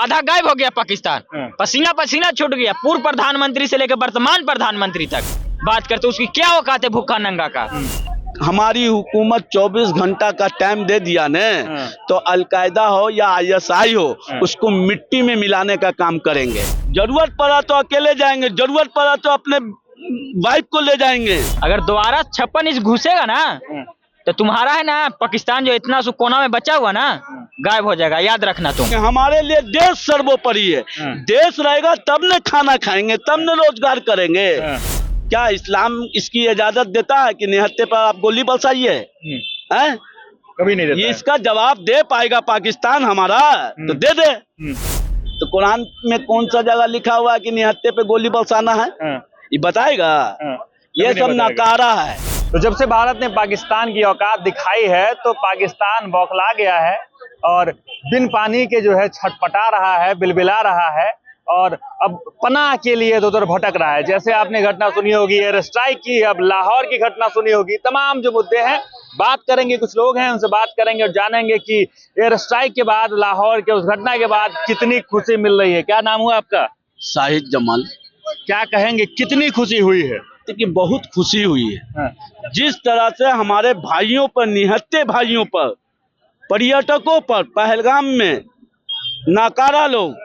आधा गायब हो गया पाकिस्तान, पसीना पसीना छूट गया। पूर्व प्रधानमंत्री से लेकर वर्तमान प्रधानमंत्री तक बात करते, उसकी क्या औकात है भूखा नंगा का। हमारी हुकूमत 24 घंटा का टाइम दे दिया ने, तो अलकायदा हो या ISI हो, उसको मिट्टी में मिलाने का काम करेंगे। जरूरत पड़ा तो अकेले जाएंगे, जरूरत पड़ा तो अपने वाइफ को ले जाएंगे। अगर दोबारा 56 इंच घुसेगा ना तो तुम्हारा है ना पाकिस्तान जो इतना सो कोना में बचा हुआ ना गायब हो जाएगा, याद रखना तुम। हमारे लिए देश सर्वोपरि है। देश रहेगा तब न खाना खाएंगे, तब न रोजगार करेंगे। क्या इस्लाम इसकी इजाजत देता है कि निहत्थे पर आप गोली बरसाइए? कभी नहीं देता। ये इसका जवाब दे पाएगा पाकिस्तान हमारा तो दे दे। तो कुरान में कौन सा जगह लिखा हुआ है कि निहत्थे पे गोली बरसाना है? ये बताएगा? ये सब नकारा है। तो जब से भारत ने पाकिस्तान की औकात दिखाई है तो पाकिस्तान बौखला गया है और बिन पानी के जो है छटपटा रहा है, बिलबिला रहा है और अब पनाह के लिए उधर भटक रहा है। जैसे आपने घटना सुनी होगी एयर स्ट्राइक की, अब लाहौर की घटना सुनी होगी। तमाम जो मुद्दे हैं बात करेंगे, कुछ लोग हैं उनसे बात करेंगे और जानेंगे कि एयर स्ट्राइक के बाद, लाहौर के उस घटना के बाद कितनी खुशी मिल रही है। क्या नाम हुआ आपका? शाहिद जमाल। क्या कहेंगे, कितनी खुशी हुई है? कि बहुत खुशी हुई है। जिस तरह से हमारे भाइयों पर, निहत्थे भाइयों पर, पर्यटकों पर पहलगाम में नाकारा लोग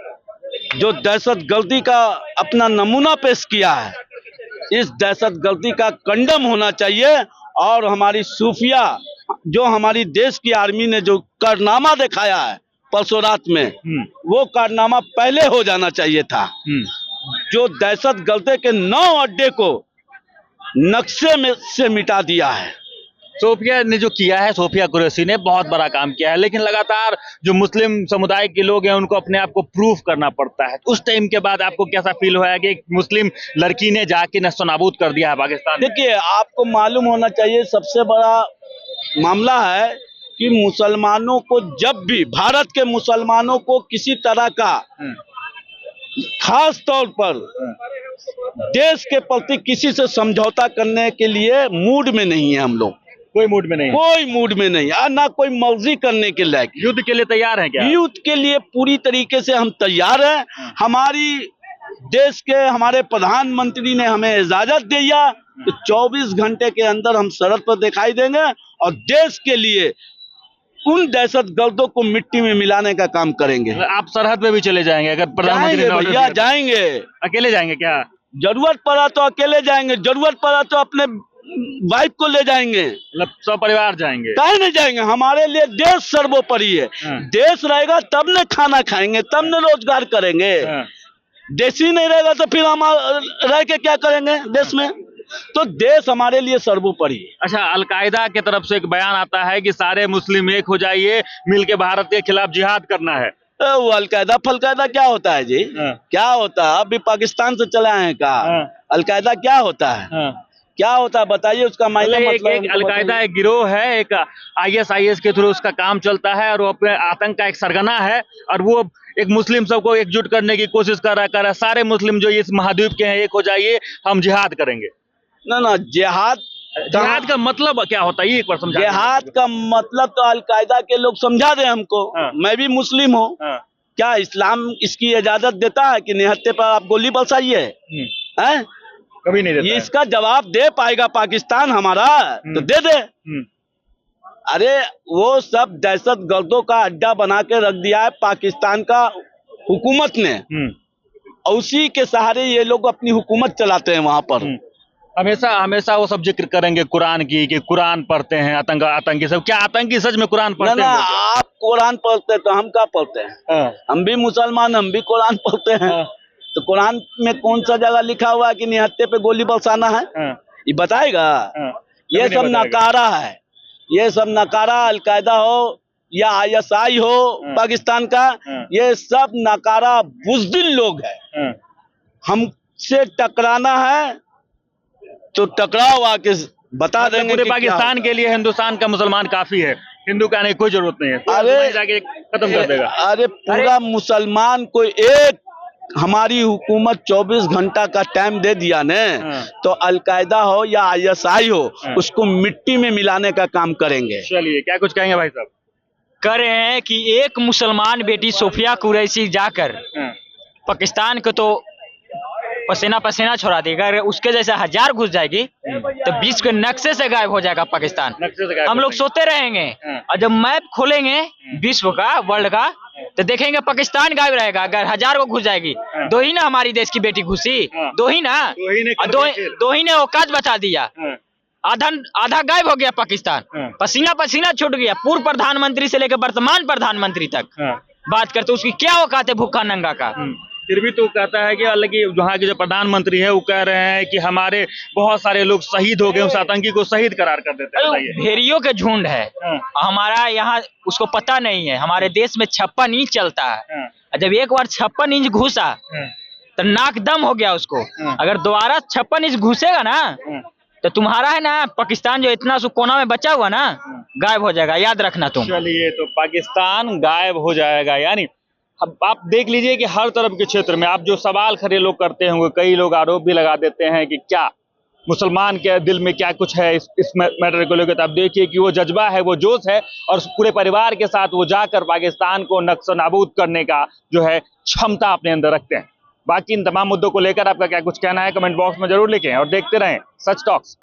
जो दहशतगर्दी का अपना नमूना पेश किया है, इस दहशतगर्दी का कंडम होना चाहिए। और हमारी सूफिया जो हमारी देश की आर्मी ने जो कारनामा दिखाया है परसों रात में, वो कारनामा पहले हो जाना चाहिए था। जो दहशतगर्दी के 9 अड्डे को नक्शे में से मिटा दिया है। सोफिया ने जो किया है, सोफिया कुरैशी ने बहुत बड़ा काम किया है, लेकिन लगातार जो मुस्लिम समुदाय के लोग हैं उनको अपने आप को प्रूफ करना पड़ता है। उस टाइम के बाद आपको कैसा फील हुआ है कि एक मुस्लिम लड़की ने जाके नस्तनाबूद कर दिया है पाकिस्तान? देखिए, आपको मालूम होना चाहिए, सबसे बड़ा मामला है कि मुसलमानों को, जब भी भारत के मुसलमानों को किसी तरह का खास तौर पर देश के प्रति किसी से समझौता करने के लिए मूड में नहीं है हम लोग। कोई मूड में नहीं, कोई मूड में नहीं, और ना कोई मर्जी करने के लायक। युद्ध के लिए तैयार हैं क्या? युद्ध के लिए पूरी तरीके से हम तैयार हैं। हमारी देश के हमारे प्रधानमंत्री ने हमें इजाजत दिया तो 24 घंटे के अंदर हम सड़क पर दिखाई देंगे और देश के लिए उन दहशतगर्दों को मिट्टी में मिलाने का काम करेंगे। आप सरहद पे भी चले जाएंगे अगर प्रधानमंत्री? भैया जाएंगे। अकेले जाएंगे क्या? जरूरत पड़ा तो अकेले जाएंगे, जरूरत पड़ा तो अपने वाइफ को ले जाएंगे। मतलब सब परिवार जाएंगे? काहे नहीं जाएंगे? हमारे लिए देश सर्वोपरि है। देश रहेगा तब न खाना खाएंगे, तब न रोजगार करेंगे। देश ही नहीं रहेगा तो फिर हम रह के क्या करेंगे देश में? तो देश हमारे लिए सर्वोपरि है। अच्छा, अलकायदा की तरफ से एक बयान आता है कि सारे मुस्लिम एक हो जाइए, मिलके भारत के खिलाफ जिहाद करना है। वो अलकायदा फलकायदा क्या होता है जी? क्या होता है? अभी पाकिस्तान से चले आए का? अलकायदा क्या होता है? क्या होता है बताइए, उसका मतलब? एक अलकायदा एक गिरोह है, एक ISIS के थ्रू उसका काम चलता है और वो अपने आतंक का एक सरगना है और वो एक मुस्लिम सबको एकजुट करने की कोशिश कर रहा है। सारे मुस्लिम जो इस महाद्वीप के हैं एक हो जाइए, हम जिहाद करेंगे। ना जिहाद का मतलब क्या होता है, एक बार समझा। जिहाद का मतलब तो अलकायदा के लोग समझा रहे हमको। मैं भी मुस्लिम हूँ। क्या इस्लाम इसकी इजाजत देता है कि निहत्थे पर आप गोली बरसाइए? कभी नहीं देता। ये इसका जवाब दे पाएगा पाकिस्तान हमारा तो दे दे। अरे वो सब दहशतगर्दों का अड्डा बना के रख दिया है पाकिस्तान का हुकूमत ने, और उसी के सहारे ये लोग अपनी हुकूमत चलाते हैं वहां पर। हमेशा हमेशा वो सब जिक्र करेंगे कुरान की कि कुरान पढ़ते हैं आतंकी सब। क्या आतंकी सच में कुरान पढ़ते हैं? आप कुरान पढ़ते हैं तो हम क्या पढ़ते हैं? हम भी मुसलमान, हम भी कुरान पढ़ते हैं। तो कुरान में कौन सा जगह लिखा हुआ है कि निहत्थे पे गोली बरसाना है? ये बताएगा? ये सब नकारा है, ये सब नकारा। अलकायदा हो या ISI हो पाकिस्तान का, ये सब नकारा बुज़दिल लोग हैं। हमसे टकराना है तो टकराओ, आके बता देंगे। पूरे पाकिस्तान के लिए हिंदुस्तान का मुसलमान काफी है, हिंदू का आने की कोई जरूरत नहीं है। अरे जाके खत्म कर देगा। अरे पूरा मुसलमान कोई एक, हमारी हुकूमत 24 घंटा का टाइम दे दिया ने, तो अलकायदा हो या ISI हो, उसको मिट्टी में मिलाने का काम करेंगे। चलिए, क्या कुछ कहेंगे भाई साहब? कह रहे हैं कि एक मुसलमान बेटी सोफिया कुरैशी जाकर पाकिस्तान को तो पसीना पसीना छोड़ा देगा। अगर उसके जैसे 1000 घुस जाएगी तो विश्व के नक्शे से गायब हो जाएगा पाकिस्तान। हम लोग सोते रहेंगे और जब मैप खोलेंगे विश्व का, वर्ल्ड का, तो देखेंगे पाकिस्तान गायब रहेगा। अगर 1000 को घुस जाएगी, दो ही ना हमारी देश की बेटी घुसी, दो ही ना, दो ही ने औकात बता दिया। आधा गायब हो गया पाकिस्तान, पसीना पसीना छूट गया। पूर्व प्रधानमंत्री से लेकर वर्तमान प्रधानमंत्री तक बात करते, उसकी क्या औकात है भूखा नंगा का। फिर भी तो कहता है कि हालांकि वहाँ के जो प्रधानमंत्री है वो कह रहे हैं कि हमारे बहुत सारे लोग शहीद हो गए, उस आतंकी को शहीद करार कर देते हैं। भेड़ियों के झुंड है हमारा यहाँ, उसको पता नहीं है हमारे देश में 56 इंच चलता है। जब एक बार 56 इंच घुसा तो नाक दम हो गया उसको। अगर दोबारा 56 इंच घुसेगा ना तो तुम्हारा है ना पाकिस्तान जो इतना सो कोना में बचा हुआ ना, गायब हो जाएगा, याद रखना तुम। चलिए, तो पाकिस्तान गायब हो जाएगा, यानी अब आप देख लीजिए कि हर तरफ के क्षेत्र में आप जो सवाल खड़े लोग करते होंगे, कई लोग आरोप भी लगा देते हैं कि क्या मुसलमान के दिल में क्या कुछ है इस मैटर को लेकर। तो आप देखिए कि वो जज्बा है, वो जोश है, और पूरे परिवार के साथ वो जाकर पाकिस्तान को नक्शा नाबूद करने का जो है क्षमता अपने अंदर रखते हैं। बाकी इन तमाम मुद्दों को लेकर आपका क्या कुछ कहना है, कमेंट बॉक्स में जरूर लिखें और देखते रहें सच टॉक्स।